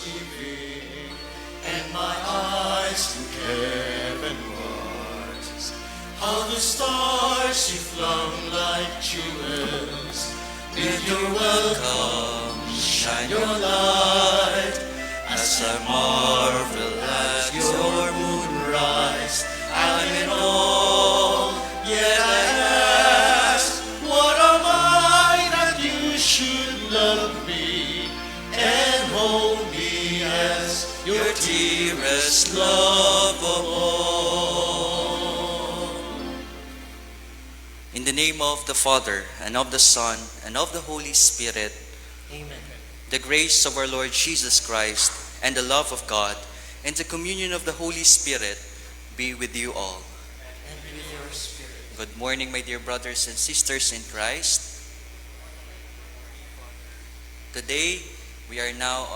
giving, and my eyes to heavenwards. How the stars she flung like jewels, with your welcome shine your light, as I marvel at your moonrise. I'm in awe, yet I ask, what am I that you should love me and hold me as your dearest love of all? In the name of the Father, and of the Son, and of the Holy Spirit. Amen. The grace of our Lord Jesus Christ, and the love of God, and the communion of the Holy Spirit be with you all. And with your spirit. Good morning, my dear brothers and sisters in Christ. Today, we are now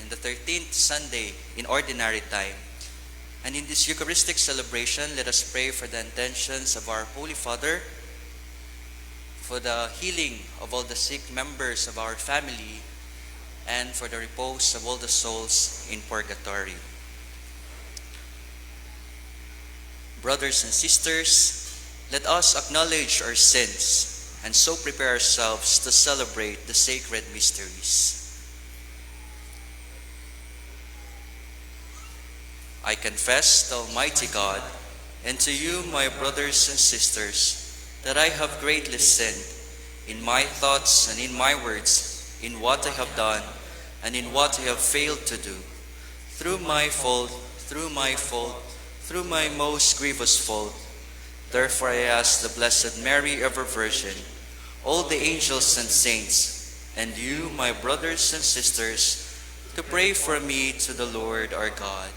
in the 13th Sunday in Ordinary Time. And in this Eucharistic celebration, let us pray for the intentions of our Holy Father, for the healing of all the sick members of our family, and for the repose of all the souls in purgatory. Brothers and sisters, let us acknowledge our sins and so prepare ourselves to celebrate the sacred mysteries. I confess to Almighty God and to you, my brothers and sisters, that I have greatly sinned in my thoughts and in my words, in what I have done and in what I have failed to do, through my fault, through my most grievous fault. Therefore I ask the Blessed Mary, ever Virgin, all the angels and saints, and you, my brothers and sisters, to pray for me to the Lord our God.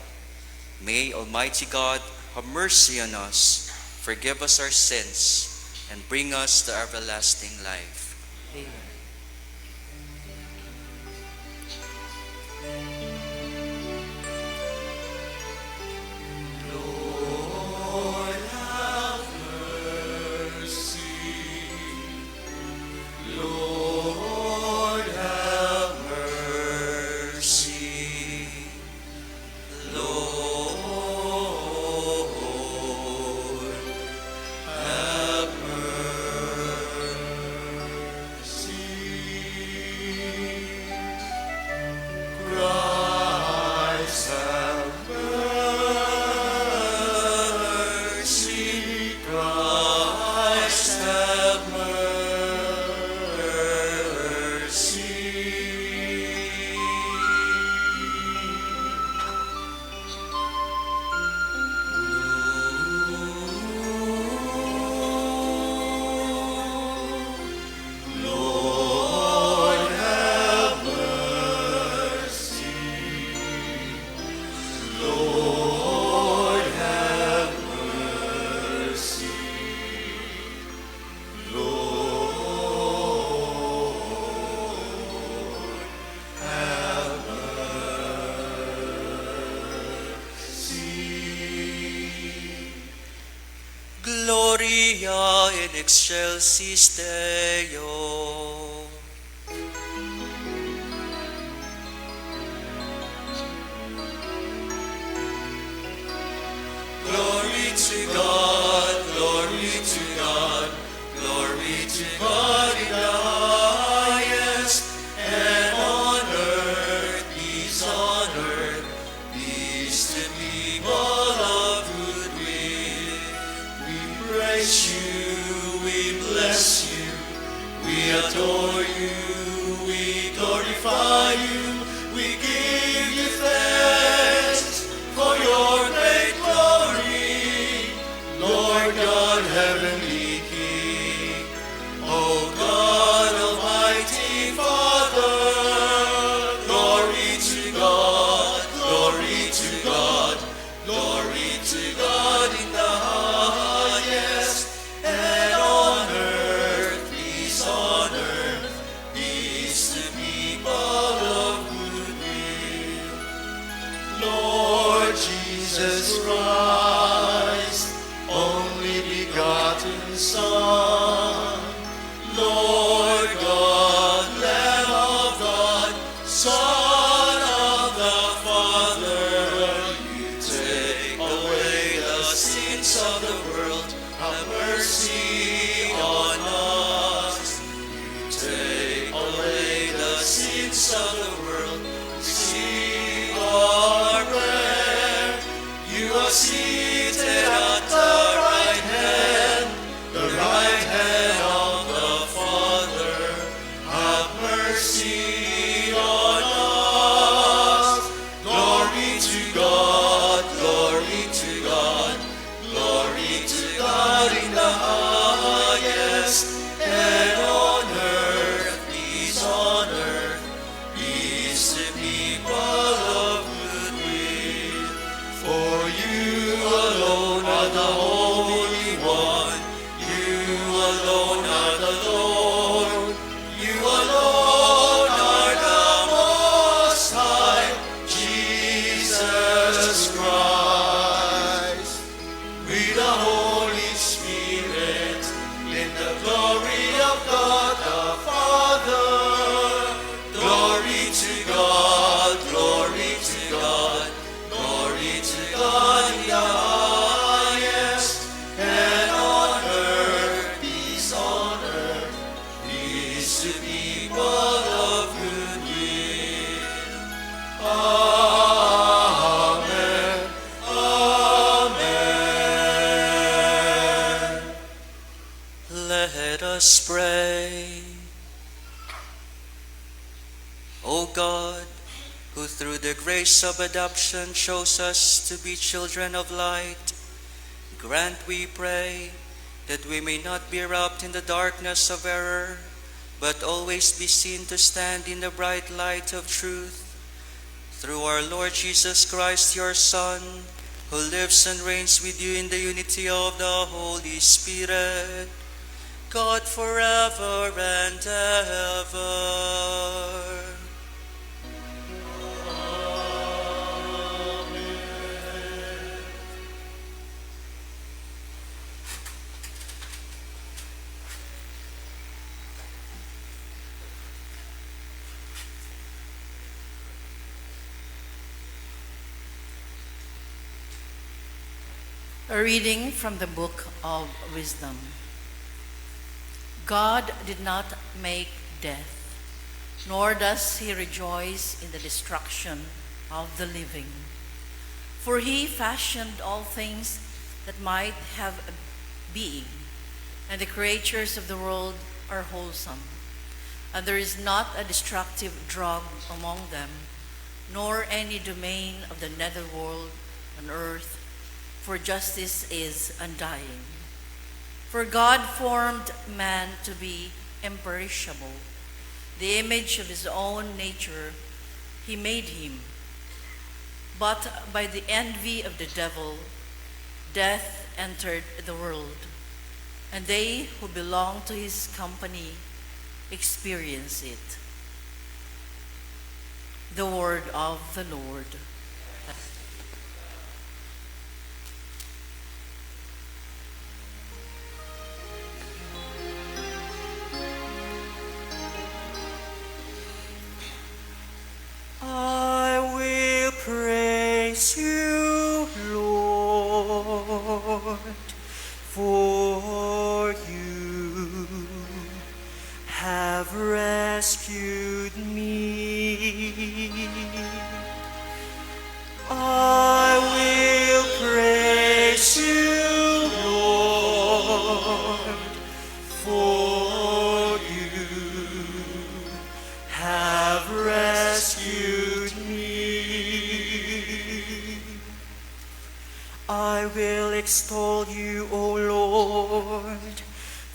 May Almighty God have mercy on us, forgive us our sins, and bring us to everlasting life. Amen. Lord, have mercy. Lord, have mercy. Lord, have mercy. Christ, have mercy. Christ, have mercy. Lord, have mercy. Lord, have mercy. Lord, have mercy. Gloria in excelsis Deo. Glory to God, glory to God, glory to God in the highest, and on earth peace to people of good will. We praise you, we bless you, we adore you, we glorify you, we give you thanks for your great glory, Lord God, heavenly King, O God, Almighty Father. Glory to God, glory to God, glory to God in the highest, and on earth, peace to people of good will. Lord Jesus Christ, only begotten have mercy on us. You take away the sins of the world. Receive our prayer. You are seated at the right hand of the Father. Have mercy on us. Glory to God, glory to God, glory to God in the highest, and on earth, peace to people of good will. For you alone are the Holy One, you alone are the Lord, you alone are the Most High, Jesus Christ. With the Holy Spirit, in the glory of God the Father. Glory to God, glory to God, glory to God in the highest, and on earth, peace to people of good will. Amen, amen. Let us pray. O God, who through the grace of adoption chose us to be children of light, grant, we pray, that we may not be wrapped in the darkness of error, but always be seen to stand in the bright light of truth. Through our Lord Jesus Christ, your Son, who lives and reigns with you in the unity of the Holy Spirit, God forever and ever. A reading from the Book of Wisdom. God did not make death, nor does he rejoice in the destruction of the living. For he fashioned all things that might have a being, and the creatures of the world are wholesome. And there is not a destructive drug among them, nor any domain of the netherworld on earth, for justice is undying. For God formed man to be imperishable. The image of his own nature, he made him. But by the envy of the devil, death entered the world, and they who belong to his company experience it. The word of the Lord. I will praise you, Lord, for you have rescued me. I will praise you, Lord, for you have rescued me. I will extol you, O Lord,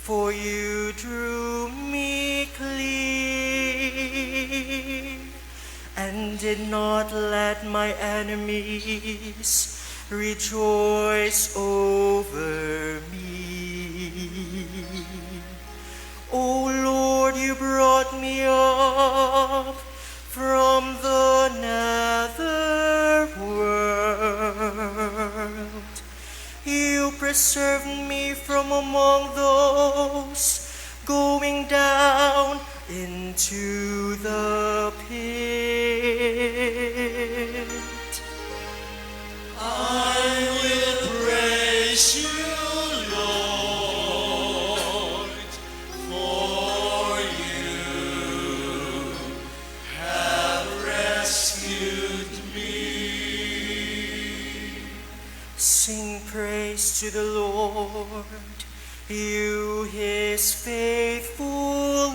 for you drew me clean and did not let my enemies rejoice over me. O Lord, you brought me up from the nether world. You preserved me from among those going down into the pit. I will praise you, Lord. to the Lord, you his faithful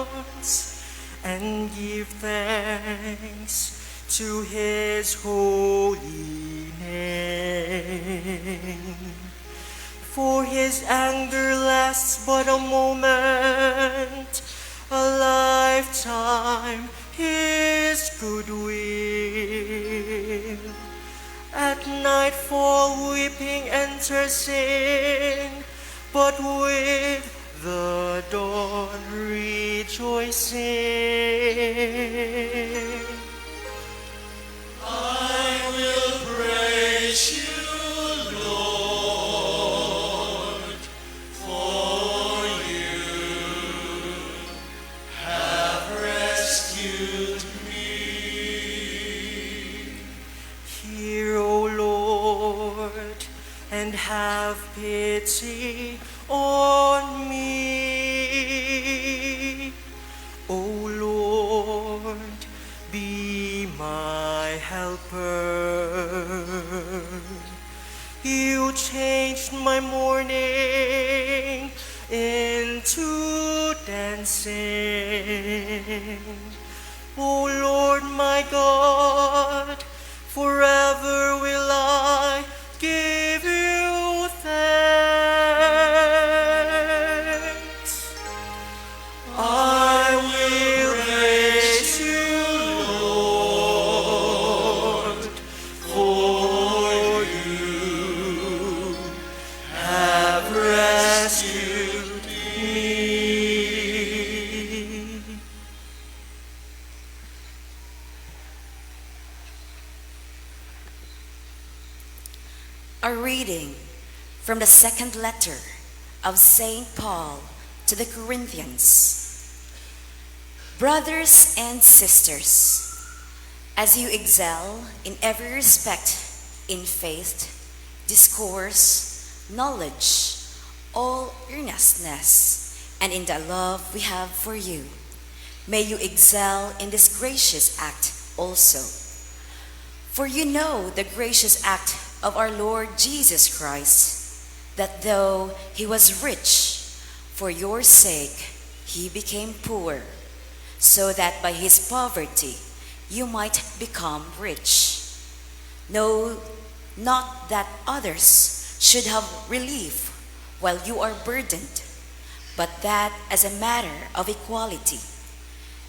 ones, and give thanks to his holy name. For his anger lasts but a moment, a lifetime his goodwill. At nightfall weeping enters in, but with the dawn rejoicing. I will praise you, Lord, for you have rescued me. Hear, O Lord, and have pity on me. O Lord, be my helper. You changed my mourning into dancing. O Lord my God, forever will I give you thanks. I will praise you, Lord, for you have rescued me. A reading from the second letter of St. Paul to the Corinthians. Brothers and sisters, as you excel in every respect in faith, discourse, knowledge, all earnestness, and in the love we have for you, may you excel in this gracious act also. For you know the gracious act of our Lord Jesus Christ, that though he was rich, for your sake he became poor, so that by his poverty you might become rich. No, not that others should have relief while you are burdened, but that as a matter of equality,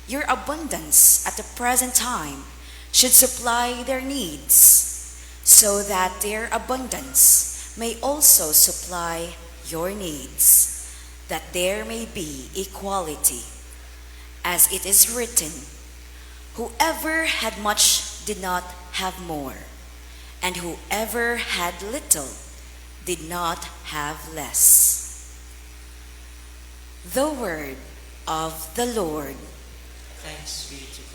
your abundance at the present time should supply their needs, so that their abundance may also supply your needs, that there may be equality. As it is written, whoever had much did not have more, and whoever had little did not have less. The word of the Lord. Thanks be to God.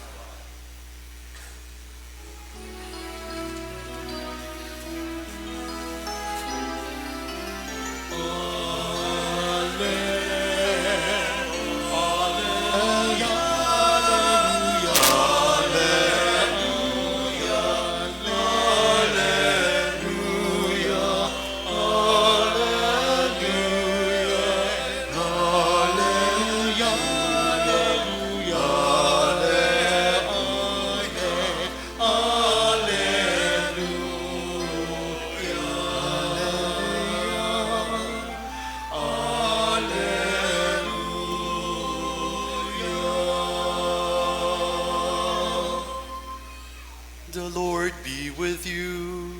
The Lord be with you.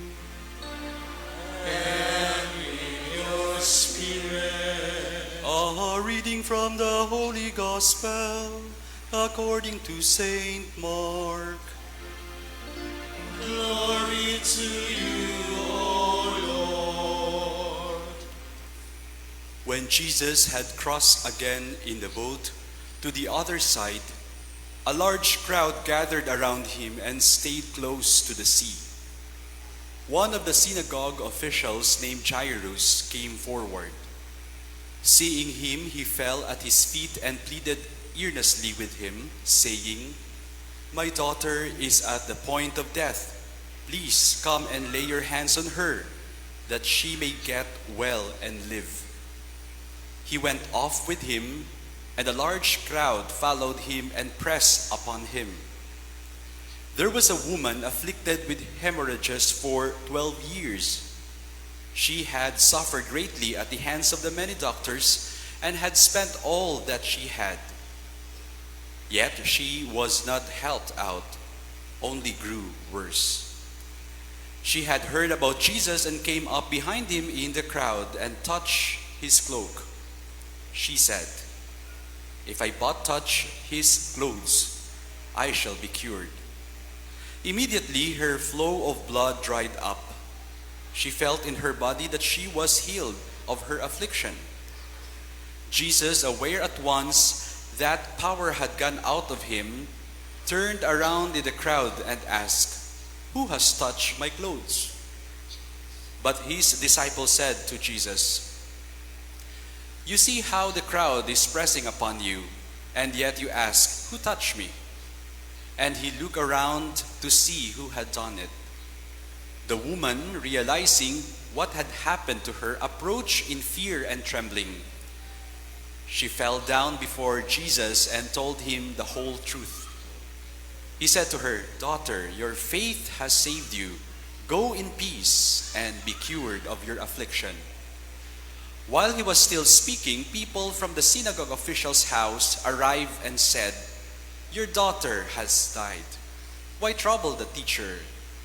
And with your spirit. A reading from the Holy Gospel according to Saint Mark. Glory to you, O Lord. When Jesus had crossed again in the boat to the other side, a large crowd gathered around him and stayed close to the sea. One of the synagogue officials named Jairus came forward. Seeing him, he fell at his feet and pleaded earnestly with him, saying, "My daughter is at the point of death. Please come and lay your hands on her, that she may get well and live." He went off with him, and a large crowd followed him and pressed upon him. There was a woman afflicted with hemorrhages for 12 years. She had suffered greatly at the hands of the many doctors and had spent all that she had. Yet she was not helped out, only grew worse. She had heard about Jesus and came up behind him in the crowd and touched his cloak. She said, "If I but touch his clothes, I shall be cured." Immediately her flow of blood dried up. She felt in her body that she was healed of her affliction. Jesus, aware at once that power had gone out of him, turned around in the crowd and asked, "Who has touched my clothes?" But his disciples said to Jesus, "You see how the crowd is pressing upon you, and yet you ask, 'Who touched me?'" And he looked around to see who had done it. The woman, realizing what had happened to her, approached in fear and trembling. She fell down before Jesus and told him the whole truth. He said to her, "Daughter, your faith has saved you. Go in peace and be cured of your affliction." While he was still speaking, people from the synagogue official's house arrived and said, "Your daughter has died. Why trouble the teacher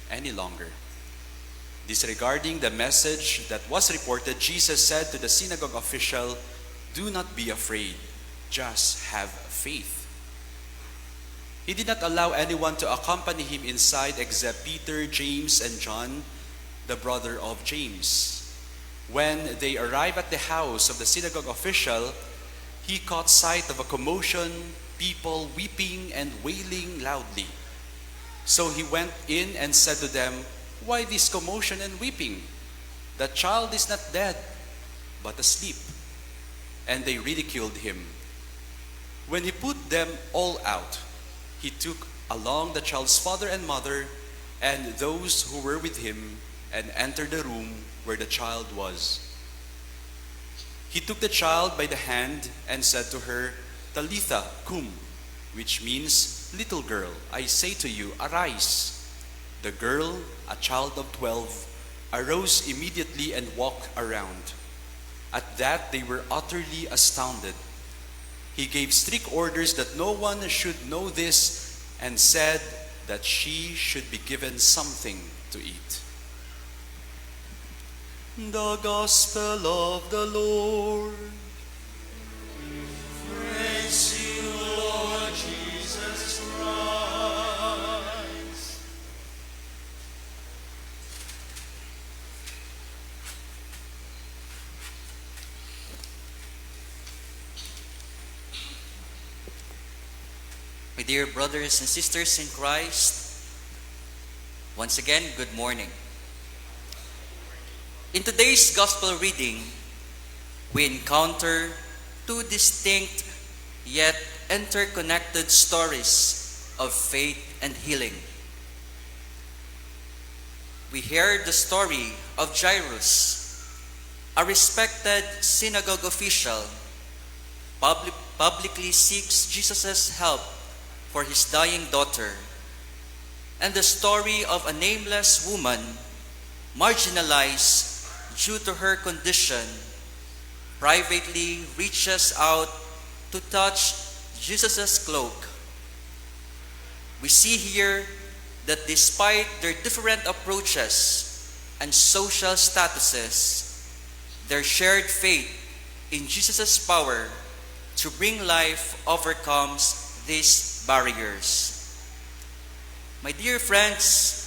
any longer?" Disregarding the message that was reported, Jesus said to the synagogue official, "Do not be afraid, just have faith." He did not allow anyone to accompany him inside except Peter, James, and John, the brother of James. When they arrived at the house of the synagogue official, he caught sight of a commotion, people weeping and wailing loudly. So he went in and said to them, "Why this commotion and weeping? The child is not dead, but asleep." And they ridiculed him. When he put them all out, he took along the child's father and mother and those who were with him and entered the room where the child was. He took the child by the hand and said to her, "Talitha cum," which means, "Little girl, I say to you, arise." The girl, a child of 12, arose immediately and walked around. At that they were utterly astounded. He gave strict orders that no one should know this and said that she should be given something to eat. The Gospel of the Lord. Praise you, Lord Jesus Christ. My dear brothers and sisters in Christ, once again, good morning. In today's gospel reading, we encounter two distinct yet interconnected stories of faith and healing. We hear the story of Jairus, a respected synagogue official, publicly seeks Jesus' help for his dying daughter, and the story of a nameless woman, marginalized due to her condition, privately reaches out to touch Jesus' cloak. We see here that despite their different approaches and social statuses, their shared faith in Jesus' power to bring life overcomes these barriers. My dear friends,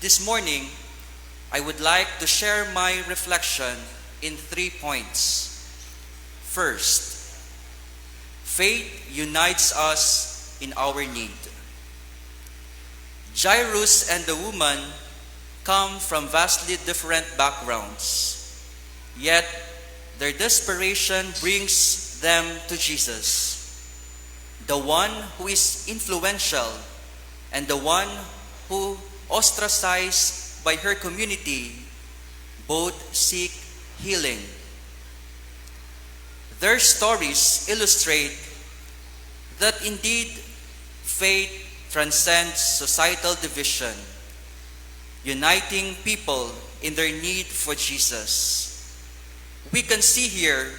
this morning, I would like to share my reflection in 3 points. First, faith unites us in our need. Jairus and the woman come from vastly different backgrounds, yet their desperation brings them to Jesus, the one who is influential and the one who ostracized by her community, both seek healing. Their stories illustrate that indeed faith transcends societal division, uniting people in their need for Jesus. We can see here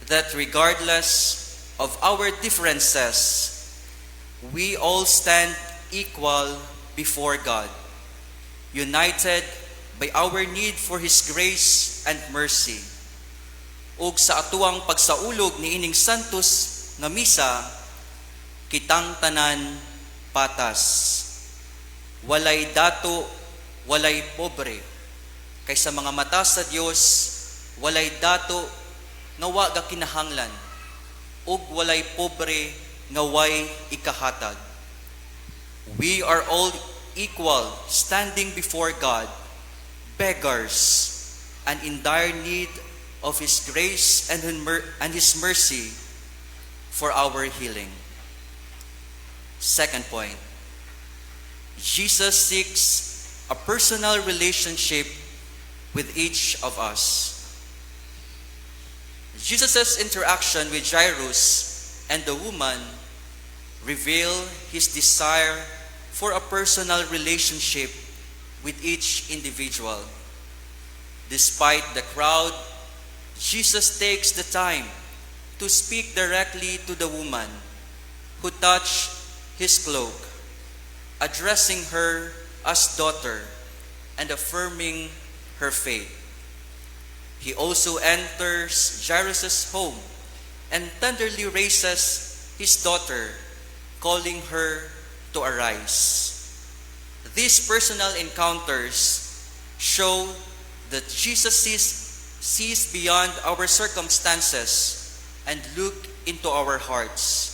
that regardless of our differences, we all stand equal before God, united by our need for His grace and mercy. Ug sa atuang pagsaulog ni ining santos nga misa, kitang tanan patas. Walay dato, walay pobre. Kay sa mga mata sa Dios, walay dato nga wa ga kinahanglan, ug walay pobre nga way ikahatag. We are all equal, standing before God, beggars, and in dire need of His grace and His mercy for our healing. Second point, Jesus seeks a personal relationship with each of us. Jesus' interaction with Jairus and the woman reveal His desire for a personal relationship with each individual. Despite the crowd, Jesus takes the time to speak directly to the woman who touched His cloak, addressing her as daughter and affirming her faith. He also enters Jairus' home and tenderly raises his daughter, calling her to arise. These personal encounters show that Jesus sees beyond our circumstances and look into our hearts.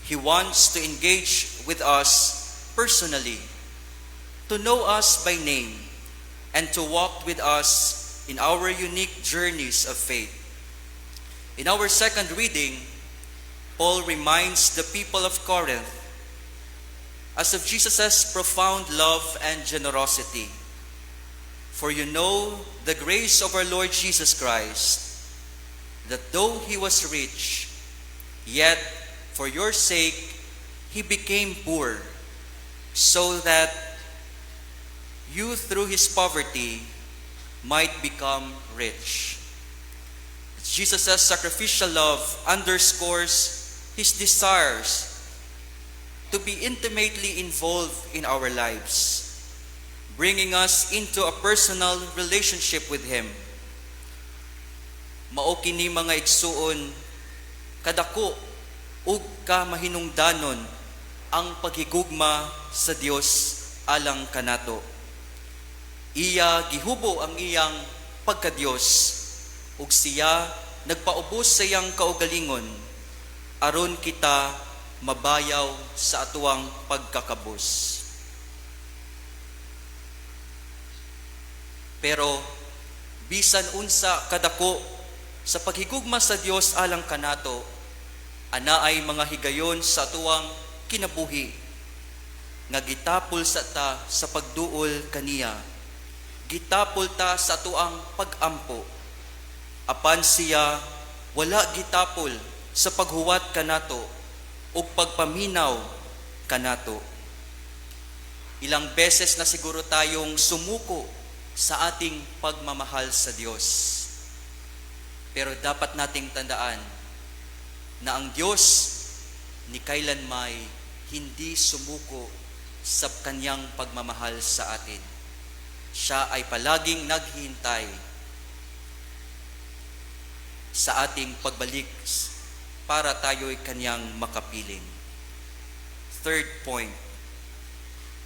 He wants to engage with us personally, to know us by name, and to walk with us in our unique journeys of faith. In our second reading, Paul reminds the people of Corinth as of Jesus' profound love and generosity. For you know the grace of our Lord Jesus Christ, that though He was rich, yet for your sake He became poor, so that you through His poverty might become rich. Jesus' sacrificial love underscores His desires to be intimately involved in our lives, bringing us into a personal relationship with Him. Mao kini mga igsuon, kadako ug ka mahinungdanon ang paghigugma sa Dios alang kanato. Iya gihubo ang iyang pagka-Dios ug siya nagpaubos sa iyang kaugalingon aron kita mabayaw sa atuang pagkakabus. Pero bisan unsa kadako sa paghigugma sa Dios alang kanato, anaay mga higayon sa atuang kinabuhi nga gitapol sa ta sa pagduol kaniya. Gitapol ta sa atuang pag-ampo. Apan siya wala gitapol sa paghuwat kanato o pagpaminaw kanato. Ilang beses na siguro tayong sumuko sa ating pagmamahal sa Diyos. Pero dapat nating tandaan na ang Diyos ni kailanmay hindi sumuko sa kanyang pagmamahal sa atin. Siya ay palaging naghihintay sa ating pagbalik para tayo'y kanyang makapiling. Third point,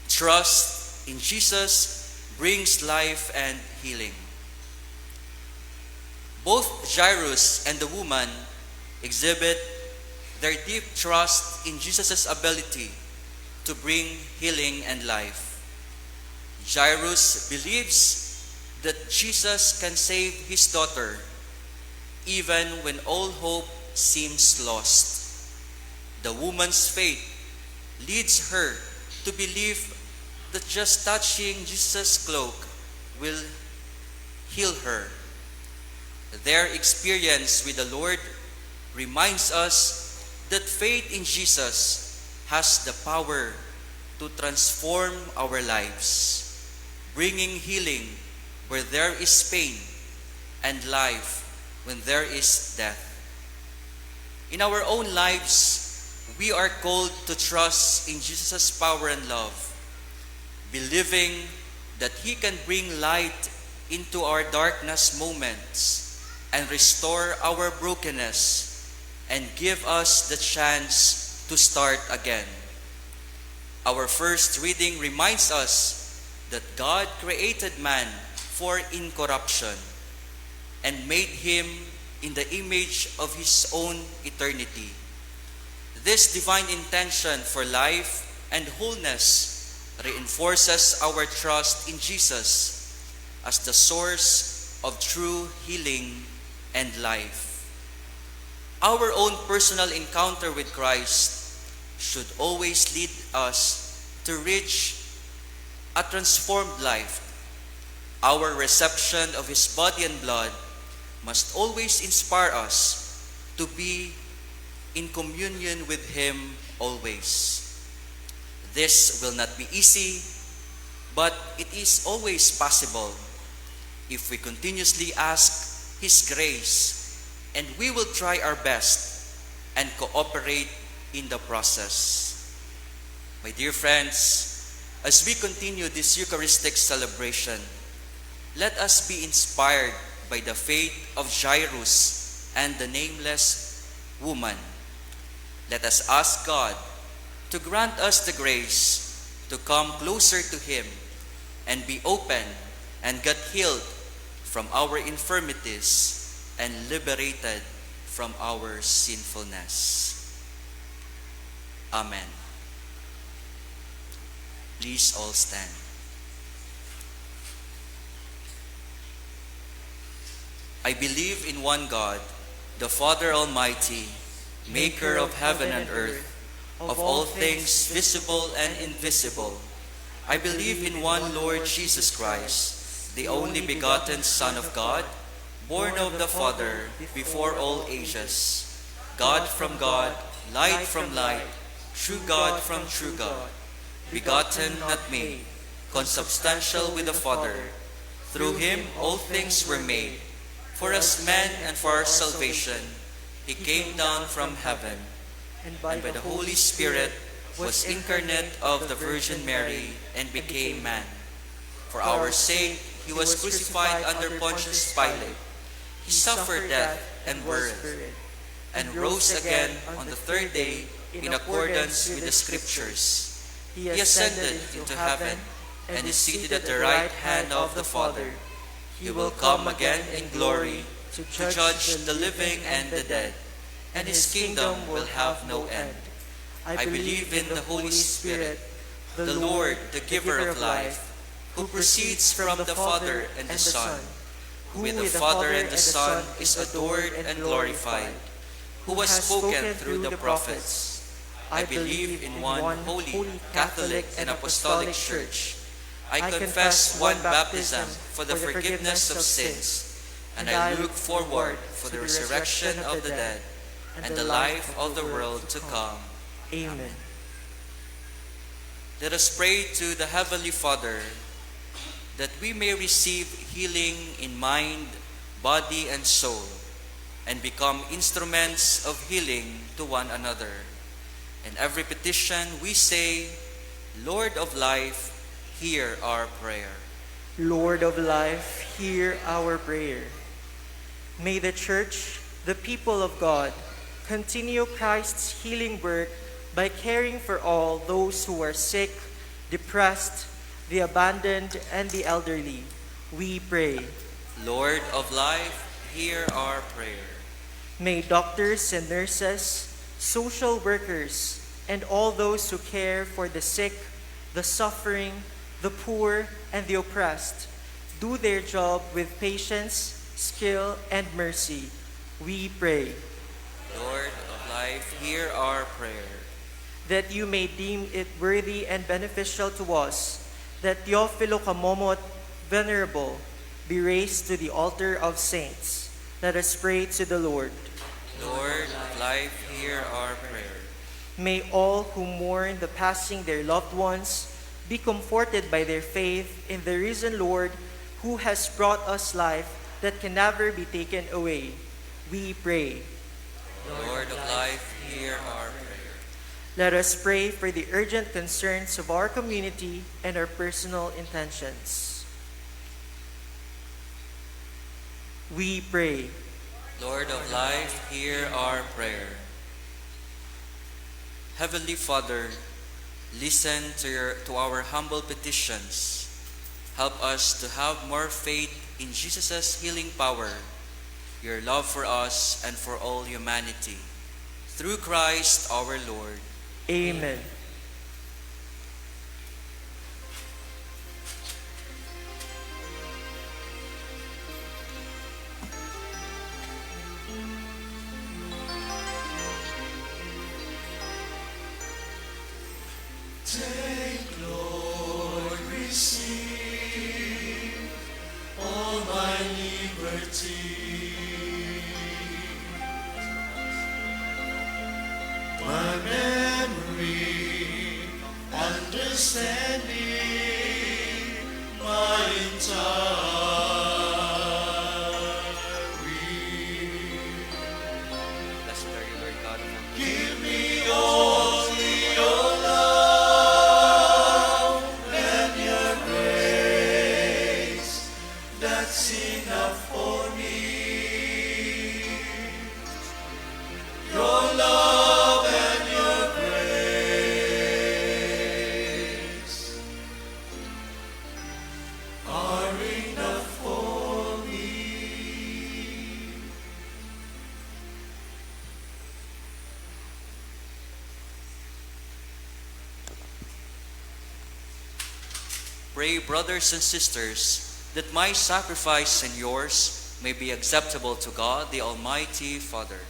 trust in Jesus brings life and healing. Both Jairus and the woman exhibit their deep trust in Jesus' ability to bring healing and life. Jairus believes that Jesus can save his daughter even when all hope seems lost. The woman's faith leads her to believe that just touching Jesus' cloak will heal her. Their experience with the Lord reminds us that faith in Jesus has the power to transform our lives, bringing healing where there is pain and life when there is death. In our own lives, we are called to trust in Jesus' power and love, believing that He can bring light into our darkness moments and restore our brokenness and give us the chance to start again. Our first reading reminds us that God created man for incorruption and made him in the image of His own eternity. This divine intention for life and wholeness reinforces our trust in Jesus as the source of true healing and life. Our own personal encounter with Christ should always lead us to reach a transformed life. Our reception of His body and blood must always inspire us to be in communion with Him always. This will not be easy, but it is always possible if we continuously ask His grace, and we will try our best and cooperate in the process. My dear friends, as we continue this Eucharistic celebration, let us be inspired by the faith of Jairus and the nameless woman. Let us ask God to grant us the grace to come closer to Him and be open and get healed from our infirmities and liberated from our sinfulness. Amen. Please all stand. I believe in one God, the Father Almighty, maker of heaven and earth, of all things visible and invisible. I believe in one Lord Jesus Christ, the only begotten Son of God, born of the Father before all ages, God from God, light from light, true God from true God, begotten, not made, consubstantial with the Father. Through Him all things were made. For us men and for our salvation, He came down from heaven, and by the Holy Spirit was incarnate of the Virgin Mary and became man. For our sake He was crucified under Pontius Pilate. He suffered death and buried, and rose again on the third day in accordance with the Scriptures. He ascended into heaven and is seated at the right hand of the Father. He will come again in glory to judge the living and the dead, and His kingdom will have no end. I believe in the Holy Spirit, the Lord, the giver of life, who proceeds from the Father and the Son, who with the Father and the Son is adored and glorified, who has spoken through the prophets. I believe in one holy, Catholic, and Apostolic Church. I confess one baptism for the forgiveness of sins, and I look forward for the resurrection of the dead and the life of the world to come. Amen. Let us pray to the Heavenly Father that we may receive healing in mind, body, and soul, and become instruments of healing to one another. In every petition we say, Lord of life, hear our prayer. Lord of life, hear our prayer. May the Church, the people of God, continue Christ's healing work by caring for all those who are sick, depressed, the abandoned, and the elderly. We pray. Lord of life, hear our prayer. May doctors and nurses, social workers, and all those who care for the sick, the suffering, the poor, and the oppressed do their job with patience, skill, and mercy. We pray. Lord of life, hear our prayer. That you may deem it worthy and beneficial to us that Teofilo Kamomot, Venerable, be raised to the altar of saints. Let us pray to the Lord. Lord of life, hear our prayer. May all who mourn the passing their loved ones be comforted by their faith in the risen Lord who has brought us life that can never be taken away. We pray. Lord of life, hear our prayer. Let us pray for the urgent concerns of our community and our personal intentions. We pray. Lord of life, hear our prayer. Heavenly Father, listen to our humble petitions. Help us to have more faith in Jesus' healing power, your love for us and for all humanity. Through Christ our Lord. Amen. Take, Lord, receive all my liberty, my memory, understanding, my entire being. Blessed are you, Lord God of all. Give me only your love and your grace. That's enough for me. Your love and your grace are enough for me. Pray, brothers and sisters, that my sacrifice and yours may be acceptable to God, the Almighty Father.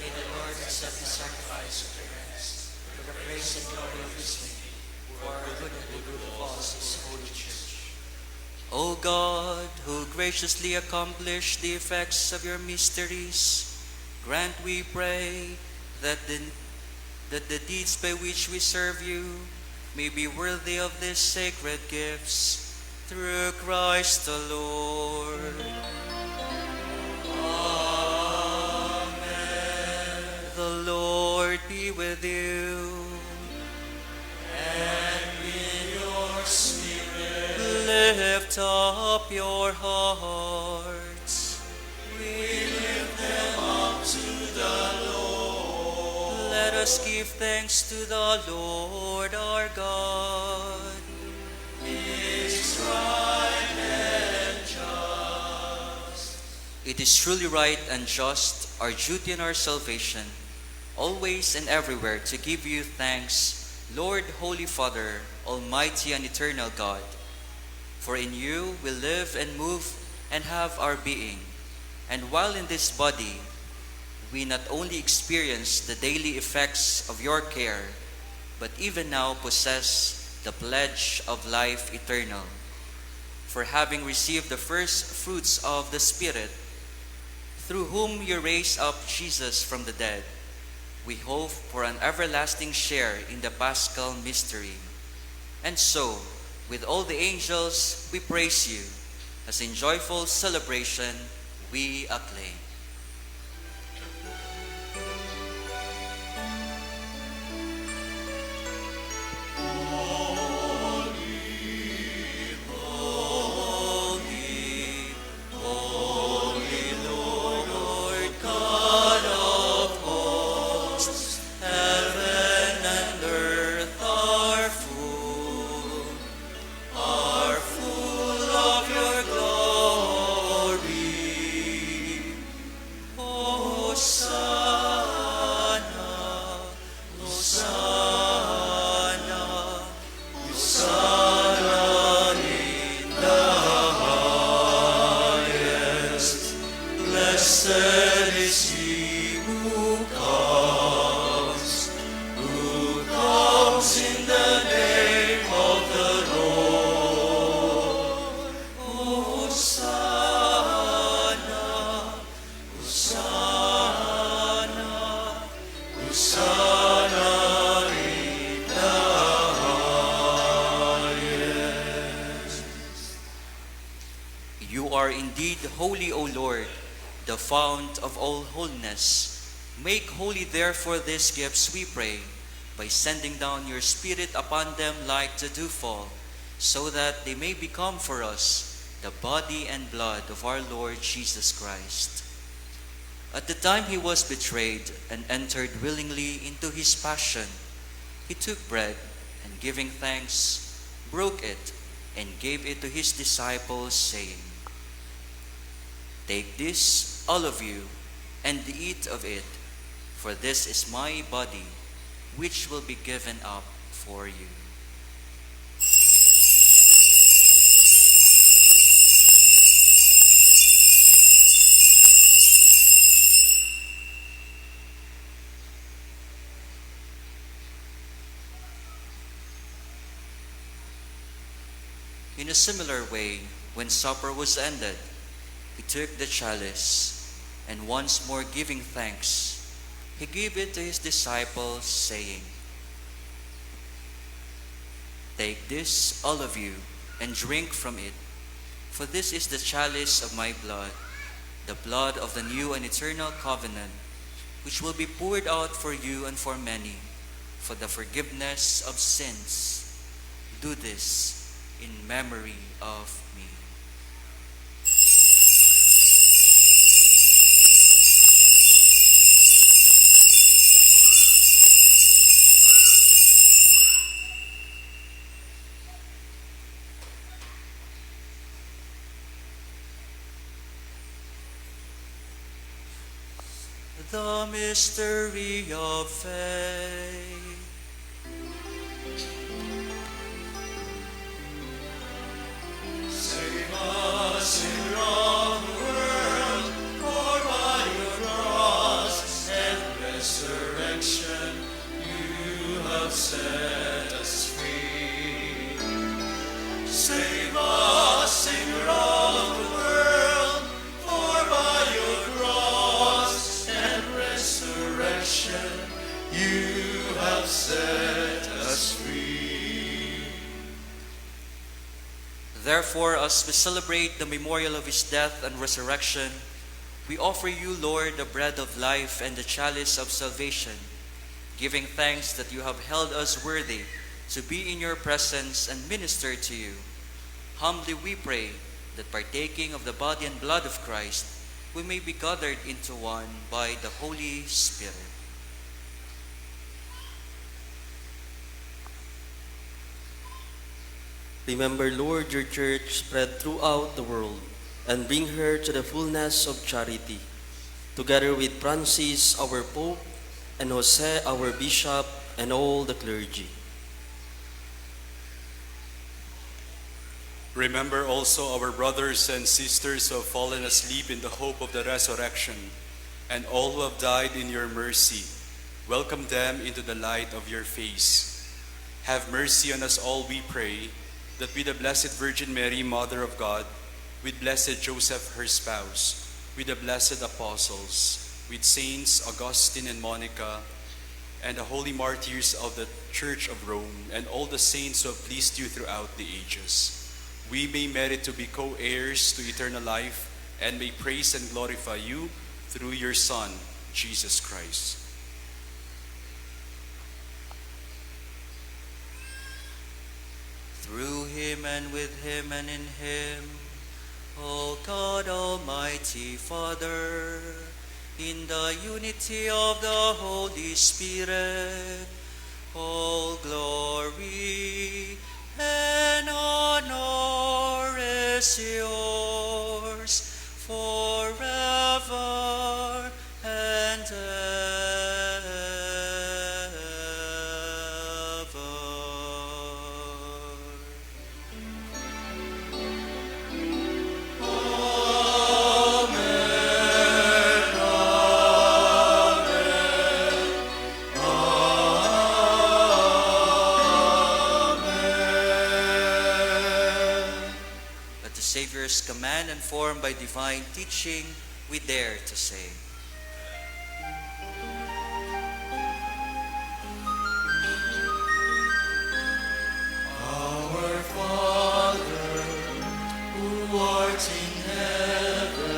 May the Lord accept the sacrifice of your hands for the praise and glory of his name, for our good and the good of all his holy church. O God, who graciously accomplished the effects of your mysteries, grant, we pray, that the deeds by which we serve you may be worthy of these sacred gifts. Through Christ the Lord. Amen. The Lord be with you. And with your spirit, Lift up your hearts. we lift them up to the Lord. Let us give thanks to the Lord our God. It's right and just. It is truly right and just, our duty and our salvation, always and everywhere to give you thanks, Lord, Holy Father, Almighty and eternal God. For in you we live and move and have our being. And while in this body, we not only experience the daily effects of your care, but even now possess the pledge of life eternal. For having received the first fruits of the Spirit, through whom you raised up Jesus from the dead, we hope for an everlasting share in the Paschal mystery. And so, with all the angels, we praise you, as in joyful celebration we acclaim. In the name of the Lord. holy, O Lord, the fount of all holiness. Make holy therefore these gifts, we pray, by sending down your Spirit upon them like the dewfall, so that they may become for us the body and blood of our Lord Jesus Christ. At the time he was betrayed and entered willingly into his passion, he took bread and giving thanks, broke it and gave it to his disciples, saying, "Take this, all of you, and eat of it, for this is my body, which will be given up for you." In a similar way, when supper was ended, he took the chalice, and once more giving thanks, he gave it to his disciples, saying, "Take this, all of you, and drink from it, for this is the chalice of my blood, the blood of the new and eternal covenant, which will be poured out for you and for many, for the forgiveness of sins. Do this in memory of me." The mystery of faith. Save us, Savior of the world, for by your cross and resurrection you have set us free. Save us, Savior of the world, for by your cross and resurrection you have set us free. Therefore, as we celebrate the memorial of his death and resurrection, we offer you, Lord, the bread of life and the chalice of salvation, giving thanks that you have held us worthy to be in your presence and minister to you. Humbly we pray that partaking of the body and blood of Christ, we may be gathered into one by the Holy Spirit. Remember, Lord, your church spread throughout the world, and bring her to the fullness of charity, together with Francis, our Pope, and Jose, our Bishop, and all the clergy. Remember also our brothers and sisters who have fallen asleep in the hope of the resurrection, and all who have died in your mercy. Welcome them into the light of your face. Have mercy on us all, we pray, that with the Blessed Virgin Mary, Mother of God, with blessed Joseph, her spouse, with the blessed apostles, with Saints Augustine and Monica, and the holy martyrs of the Church of Rome, and all the saints who have pleased you throughout the ages, we may merit to be co-heirs to eternal life, and may praise and glorify you through your Son, Jesus Christ. Through him and with him and in him, O God Almighty Father, in the unity of the Holy Spirit, all glory and honor is yours forever and ever. Savior's command, and formed by divine teaching, we dare to say, Our Father, who art in heaven,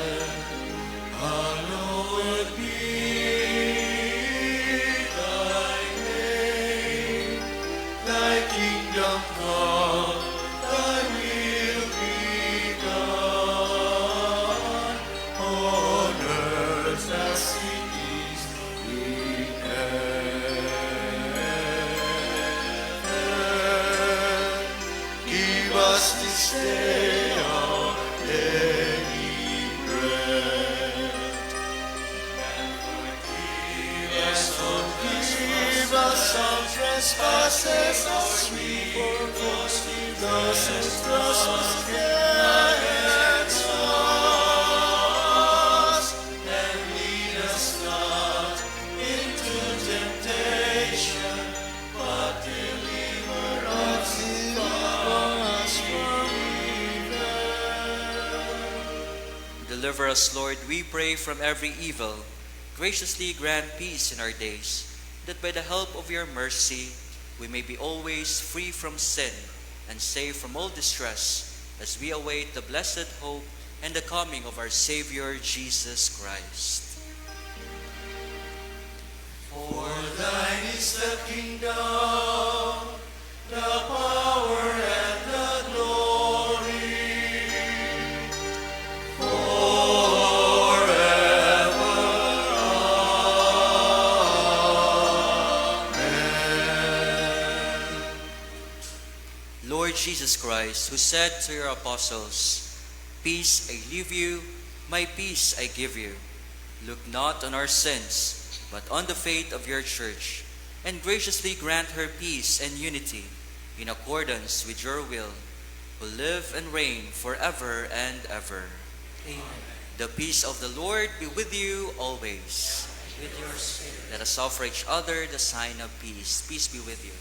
earth as it is in heaven. Give us this day our daily bread, and forgive us our trespasses as we forgive those who trespass against us, and lead us not into temptation, but deliver us from evil. Deliver us, Lord, we pray, from every evil. Graciously grant peace in our days, that by the help of your mercy we may be always free from sin and safe from all distress, as we await the blessed hope and the coming of our Savior Jesus Christ. For thine is the kingdom, the power, and the glory, forever. Amen. Lord Jesus Christ, who said to your apostles, "Peace I leave you, my peace I give you," look not on our sins, but on the faith of your church, and graciously grant her peace and unity in accordance with your will, who live and reign forever and ever. Amen. The peace of the Lord be with you always. With your spirit. Let us offer each other the sign of peace. Peace be with you.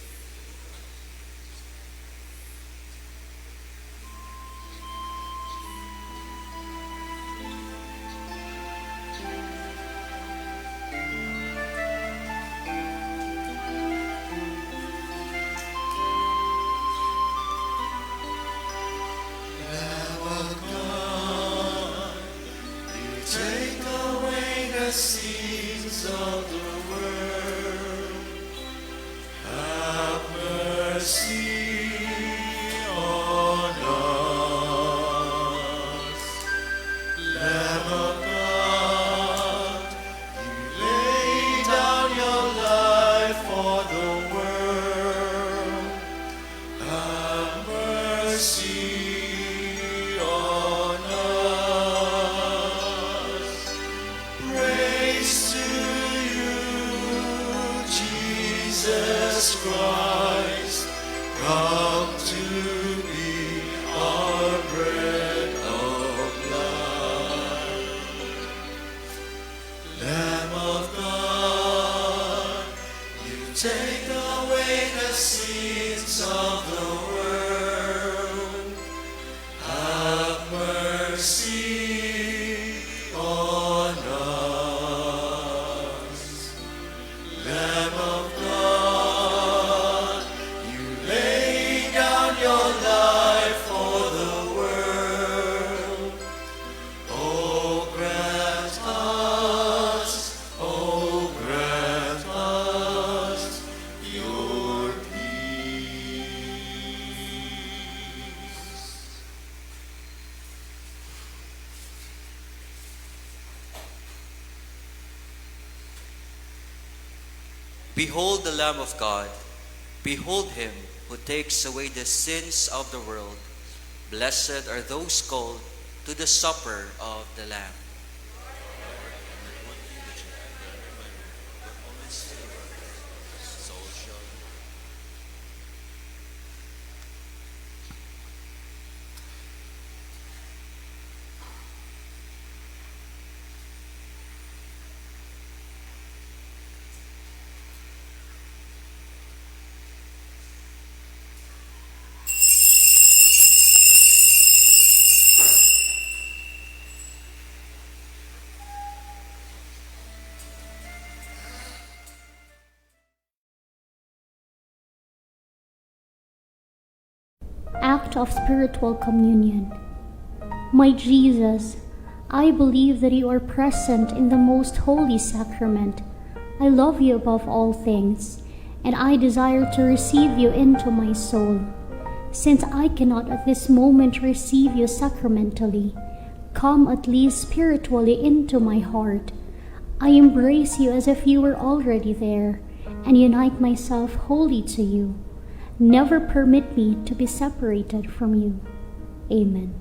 Lamb of God, you take away the sins of the world. Have mercy on us. Lamb of God, you lay down your life for the world. Have mercy on us. Praise to you, Jesus Christ. Come to be our bread of life. Lamb of God, you take away the sins of the world. Have mercy on us. Lamb of God, you lay down your life for the world. Oh, grant us your peace. Behold the Lamb of God. Behold him who takes away the sins of the world. Blessed are those called to the supper of the Lamb. Act of spiritual communion. My Jesus, I believe that you are present in the most holy sacrament. I love you above all things, and I desire to receive you into my soul. Since I cannot at this moment receive you sacramentally, come at least spiritually into my heart. I embrace you as if you were already there and unite myself wholly to you. Never permit me to be separated from you. Amen.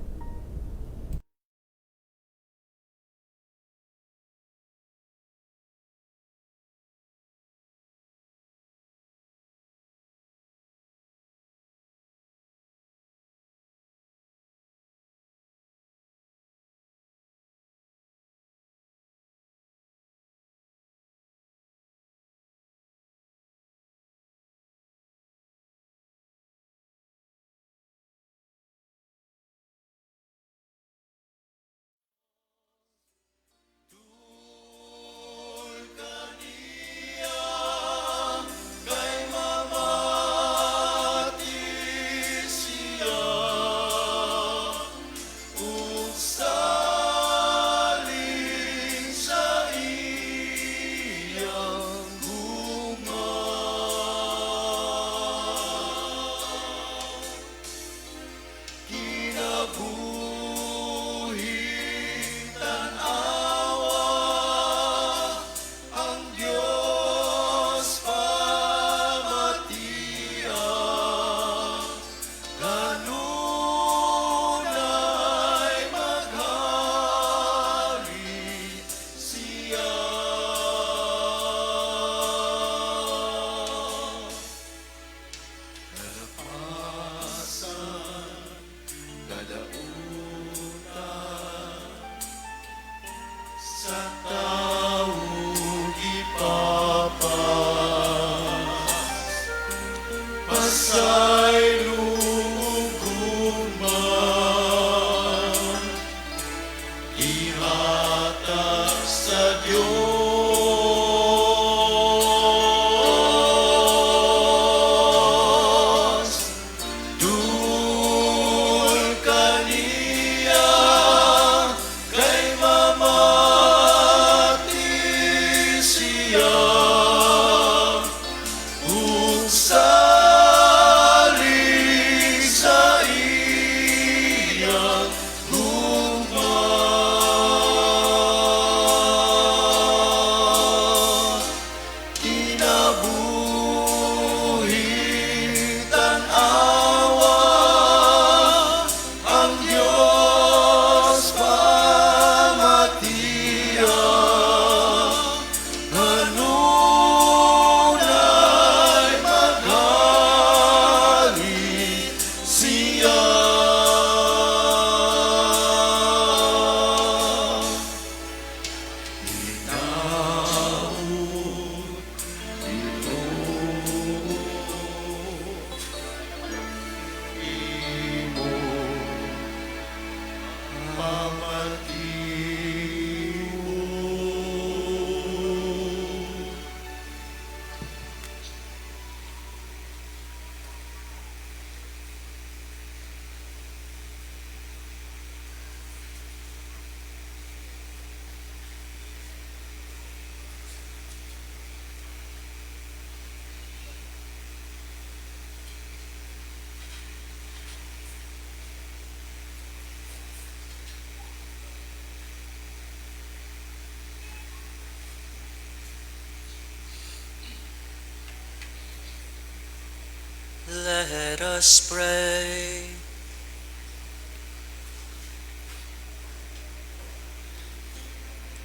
Let us pray.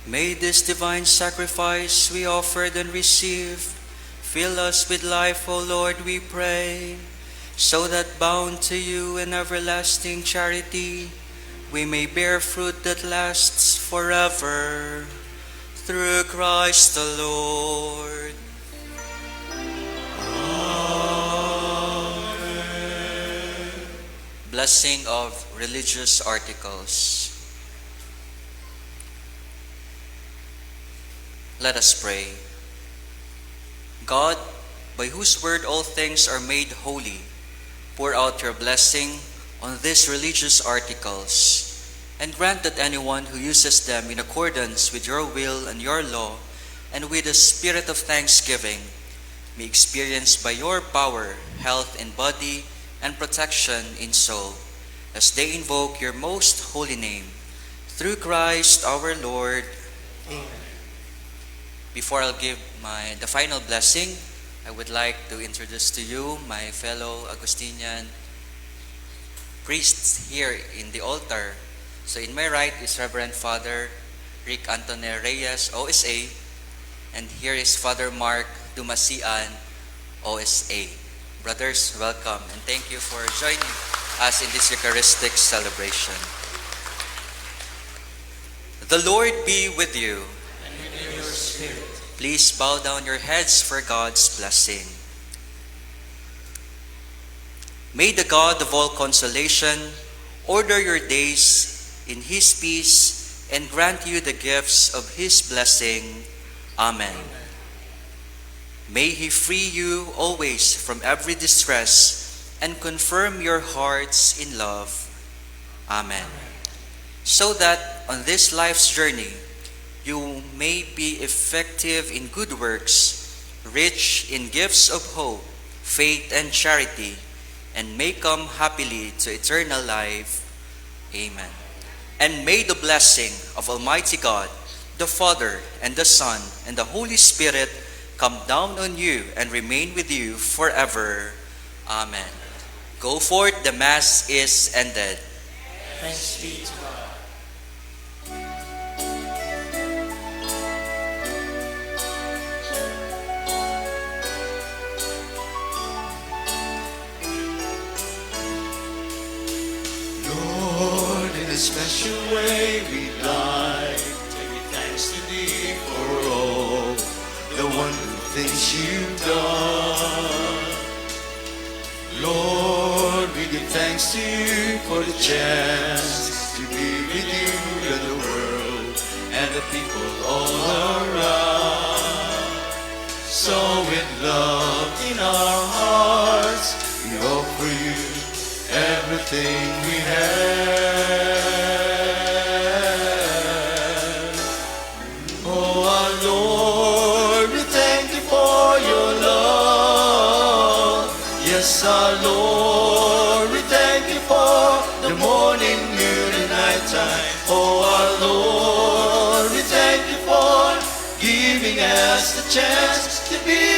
May this divine sacrifice we offered and received fill us with life, O Lord, we pray, so that bound to you in everlasting charity, we may bear fruit that lasts forever. Through Christ the Lord. Blessing of religious articles. Let us pray. God, by whose word all things are made holy, pour out your blessing on these religious articles, and grant that anyone who uses them in accordance with your will and your law, and with a spirit of thanksgiving, may experience by your power health in body and protection in soul, as they invoke your most holy name. Through Christ our Lord. Amen. Before I'll give the final blessing, I would like to introduce to you my fellow Augustinian priests here in the altar. So in my right is Reverend Father Rick Antone Reyes, OSA, and here is Father Mark Dumasian, OSA. Brothers, welcome, and thank you for joining us in this Eucharistic celebration. The Lord be with you. And with your spirit. Please bow down your heads for God's blessing. May the God of all consolation order your days in His peace and grant you the gifts of His blessing. Amen. May He free you always from every distress and confirm your hearts in love. Amen. So that on this life's journey, you may be effective in good works, rich in gifts of hope, faith, and charity, and may come happily to eternal life. Amen. And may the blessing of Almighty God, the Father, and the Son, and the Holy Spirit come down on you and remain with you forever. Amen. Go forth, the Mass is ended. Thanks be to God. Lord, in a special way we'd like to give thanks to Thee for all the wonderful things You've done. Lord, we give thanks to You for the chance to be with You and the world and the people all around. So with love in our hearts, we offer You everything we have. Oh, our Lord, we thank You for Your love. Yes, our Lord, we thank You for the morning, noon, and night time. Oh, our Lord, we thank You for giving us the chance to be